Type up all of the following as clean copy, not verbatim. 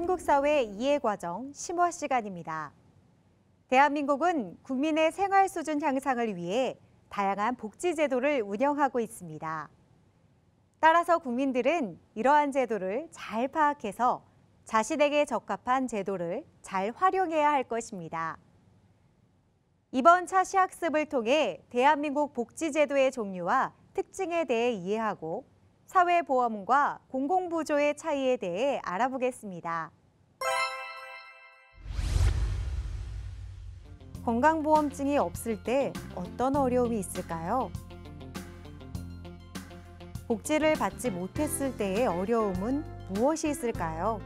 한국 사회 이해과정 심화 시간입니다. 대한민국은 국민의 생활 수준 향상을 위해 다양한 복지 제도를 운영하고 있습니다. 따라서 국민들은 이러한 제도를 잘 파악해서 자신에게 적합한 제도를 잘 활용해야 할 것입니다. 이번 차 시학습을 통해 대한민국 복지제도의 종류와 특징에 대해 이해하고 사회보험과 공공부조의 차이에 대해 알아보겠습니다. 건강보험증이 없을 때 어떤 어려움이 있을까요? 복지를 받지 못했을 때의 어려움은 무엇이 있을까요?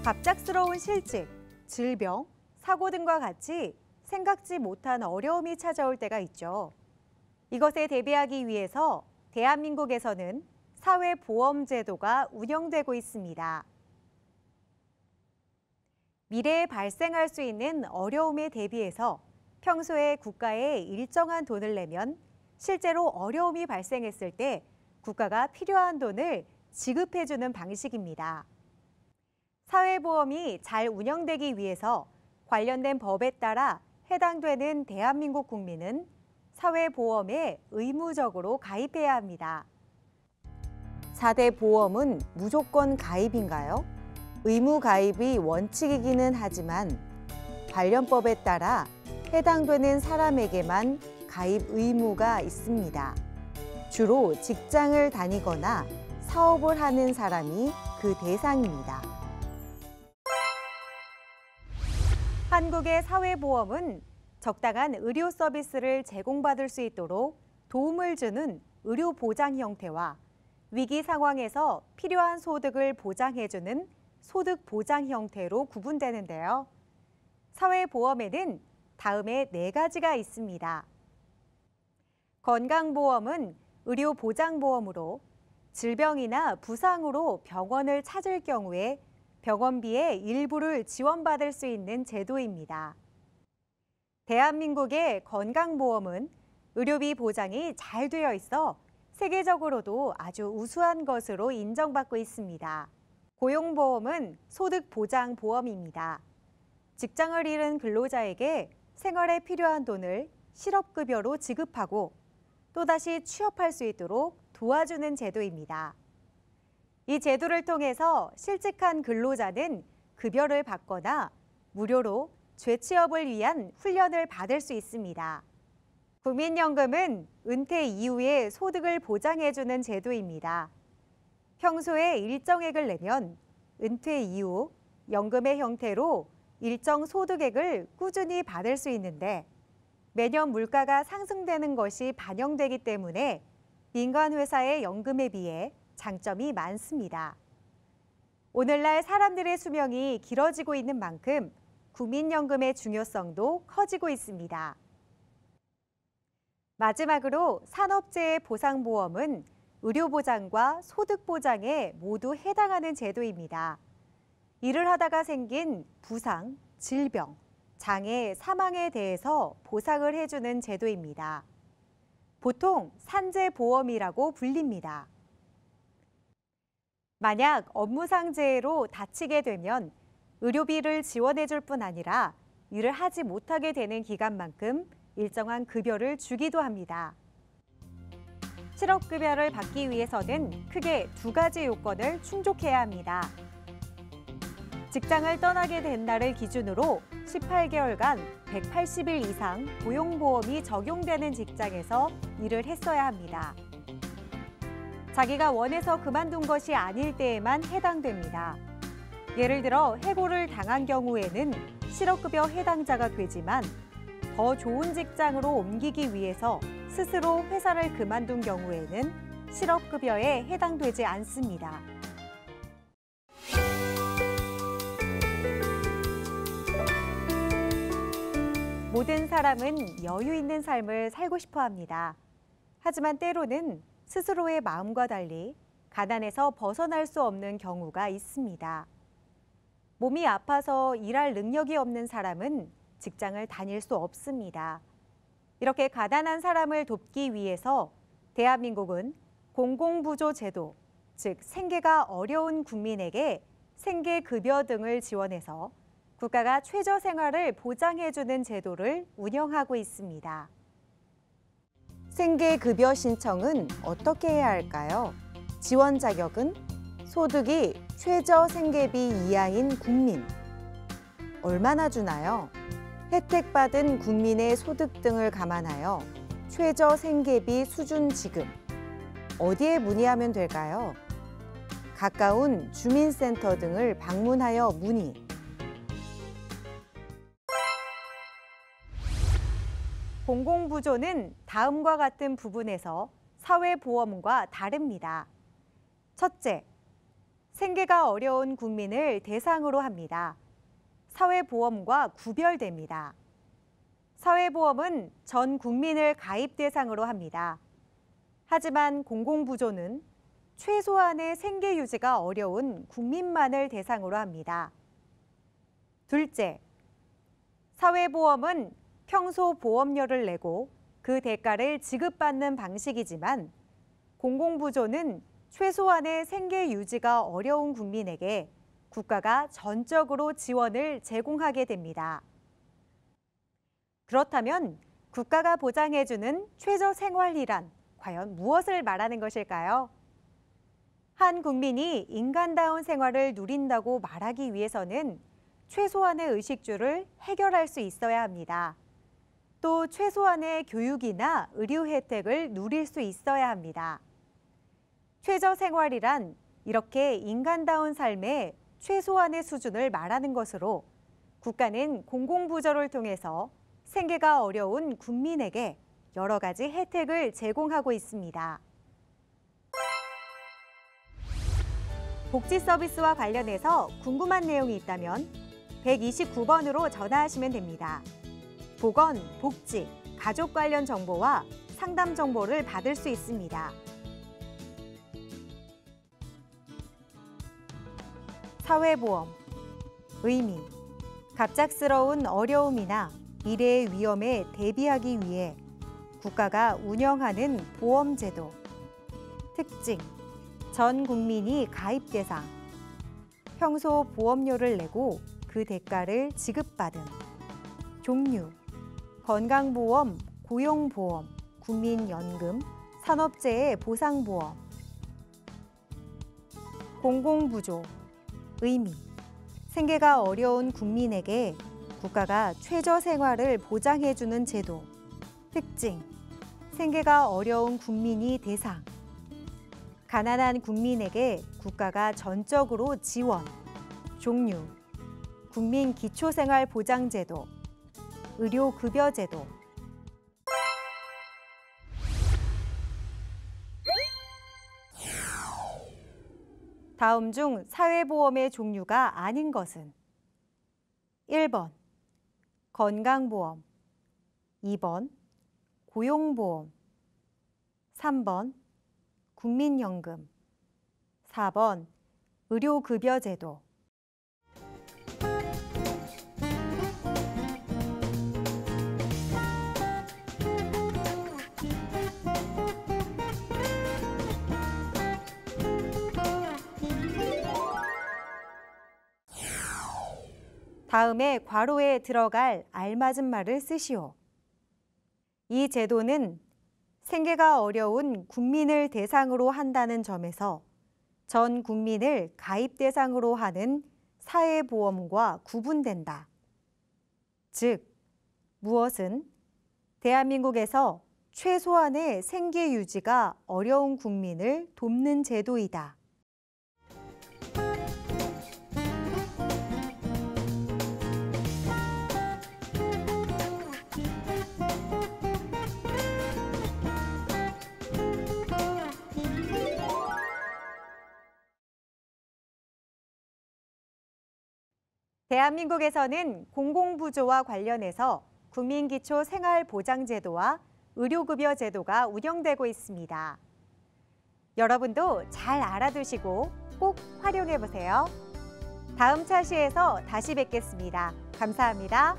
갑작스러운 실직, 질병, 사고 등과 같이 생각지 못한 어려움이 찾아올 때가 있죠. 이것에 대비하기 위해서 대한민국에서는 사회보험제도가 운영되고 있습니다. 미래에 발생할 수 있는 어려움에 대비해서 평소에 국가에 일정한 돈을 내면 실제로 어려움이 발생했을 때 국가가 필요한 돈을 지급해주는 방식입니다. 사회보험이 잘 운영되기 위해서 관련된 법에 따라 해당되는 대한민국 국민은 사회보험에 의무적으로 가입해야 합니다. 4대 보험은 무조건 가입인가요? 의무 가입이 원칙이기는 하지만 관련법에 따라 해당되는 사람에게만 가입 의무가 있습니다. 주로 직장을 다니거나 사업을 하는 사람이 그 대상입니다. 한국의 사회보험은 적당한 의료 서비스를 제공받을 수 있도록 도움을 주는 의료 보장 형태와 위기 상황에서 필요한 소득을 보장해주는 소득 보장 형태로 구분되는데요. 사회보험에는 다음의 4가지가 있습니다. 건강보험은 의료 보장보험으로 질병이나 부상으로 병원을 찾을 경우에 병원비의 일부를 지원받을 수 있는 제도입니다. 대한민국의 건강보험은 의료비 보장이 잘 되어 있어 세계적으로도 아주 우수한 것으로 인정받고 있습니다. 고용보험은 소득보장보험입니다. 직장을 잃은 근로자에게 생활에 필요한 돈을 실업급여로 지급하고 또다시 취업할 수 있도록 도와주는 제도입니다. 이 제도를 통해서 실직한 근로자는 급여를 받거나 무료로 재취업을 위한 훈련을 받을 수 있습니다. 국민연금은 은퇴 이후에 소득을 보장해주는 제도입니다. 평소에 일정액을 내면 은퇴 이후 연금의 형태로 일정 소득액을 꾸준히 받을 수 있는데 매년 물가가 상승되는 것이 반영되기 때문에 민간 회사의 연금에 비해 장점이 많습니다. 오늘날 사람들의 수명이 길어지고 있는 만큼 국민연금의 중요성도 커지고 있습니다. 마지막으로 산업재해 보상보험은 의료보장과 소득보장에 모두 해당하는 제도입니다. 일을 하다가 생긴 부상, 질병, 장애, 사망에 대해서 보상을 해주는 제도입니다. 보통 산재보험이라고 불립니다. 만약 업무상 재해로 다치게 되면 의료비를 지원해줄 뿐 아니라 일을 하지 못하게 되는 기간만큼 일정한 급여를 주기도 합니다. 실업급여를 받기 위해서는 크게 2가지 요건을 충족해야 합니다. 직장을 떠나게 된 날을 기준으로 18개월간 180일 이상 고용보험이 적용되는 직장에서 일을 했어야 합니다. 자기가 원해서 그만둔 것이 아닐 때에만 해당됩니다. 예를 들어 해고를 당한 경우에는 실업급여 해당자가 되지만 더 좋은 직장으로 옮기기 위해서 스스로 회사를 그만둔 경우에는 실업급여에 해당되지 않습니다. 모든 사람은 여유 있는 삶을 살고 싶어 합니다. 하지만 때로는 스스로의 마음과 달리 가난에서 벗어날 수 없는 경우가 있습니다. 몸이 아파서 일할 능력이 없는 사람은 직장을 다닐 수 없습니다. 이렇게 가난한 사람을 돕기 위해서 대한민국은 공공부조 제도, 즉 생계가 어려운 국민에게 생계급여 등을 지원해서 국가가 최저생활을 보장해주는 제도를 운영하고 있습니다. 생계급여 신청은 어떻게 해야 할까요? 지원 자격은 소득이 최저생계비 이하인 국민. 얼마나 주나요? 혜택받은 국민의 소득 등을 감안하여 최저생계비 수준 지급. 어디에 문의하면 될까요? 가까운 주민센터 등을 방문하여 문의. 공공부조는 다음과 같은 부분에서 사회보험과 다릅니다. 첫째, 생계가 어려운 국민을 대상으로 합니다. 사회보험과 구별됩니다. 사회보험은 전 국민을 가입 대상으로 합니다. 하지만 공공부조는 최소한의 생계 유지가 어려운 국민만을 대상으로 합니다. 둘째, 사회보험은 평소 보험료를 내고 그 대가를 지급받는 방식이지만 공공부조는 최소한의 생계 유지가 어려운 국민에게 국가가 전적으로 지원을 제공하게 됩니다. 그렇다면 국가가 보장해주는 최저생활이란 과연 무엇을 말하는 것일까요? 한 국민이 인간다운 생활을 누린다고 말하기 위해서는 최소한의 의식주를 해결할 수 있어야 합니다. 또 최소한의 교육이나 의료 혜택을 누릴 수 있어야 합니다. 최저생활이란 이렇게 인간다운 삶의 최소한의 수준을 말하는 것으로 국가는 공공부조를 통해서 생계가 어려운 국민에게 여러 가지 혜택을 제공하고 있습니다. 복지 서비스와 관련해서 궁금한 내용이 있다면 129번으로 전화하시면 됩니다. 보건, 복지, 가족 관련 정보와 상담 정보를 받을 수 있습니다. 사회보험, 의미, 갑작스러운 어려움이나 미래의 위험에 대비하기 위해 국가가 운영하는 보험제도. 특징, 전 국민이 가입 대상. 평소 보험료를 내고 그 대가를 지급받음. 종류, 건강보험, 고용보험, 국민연금, 산업재해 보상보험. 공공부조, 의미, 생계가 어려운 국민에게 국가가 최저생활을 보장해주는 제도. 특징, 생계가 어려운 국민이 대상. 가난한 국민에게 국가가 전적으로 지원. 종류, 국민기초생활보장제도, 의료급여제도. 다음 중 사회보험의 종류가 아닌 것은 1번, 건강보험, 2번, 고용보험, 3번, 국민연금, 4번, 의료급여제도. 다음에 괄호에 들어갈 알맞은 말을 쓰시오. 이 제도는 생계가 어려운 국민을 대상으로 한다는 점에서 전 국민을 가입 대상으로 하는 사회보험과 구분된다. 즉, 무엇은 대한민국에서 최소한의 생계 유지가 어려운 국민을 돕는 제도이다. 대한민국에서는 공공부조와 관련해서 국민기초생활보장제도와 의료급여제도가 운영되고 있습니다. 여러분도 잘 알아두시고 꼭 활용해보세요. 다음 차시에서 다시 뵙겠습니다. 감사합니다.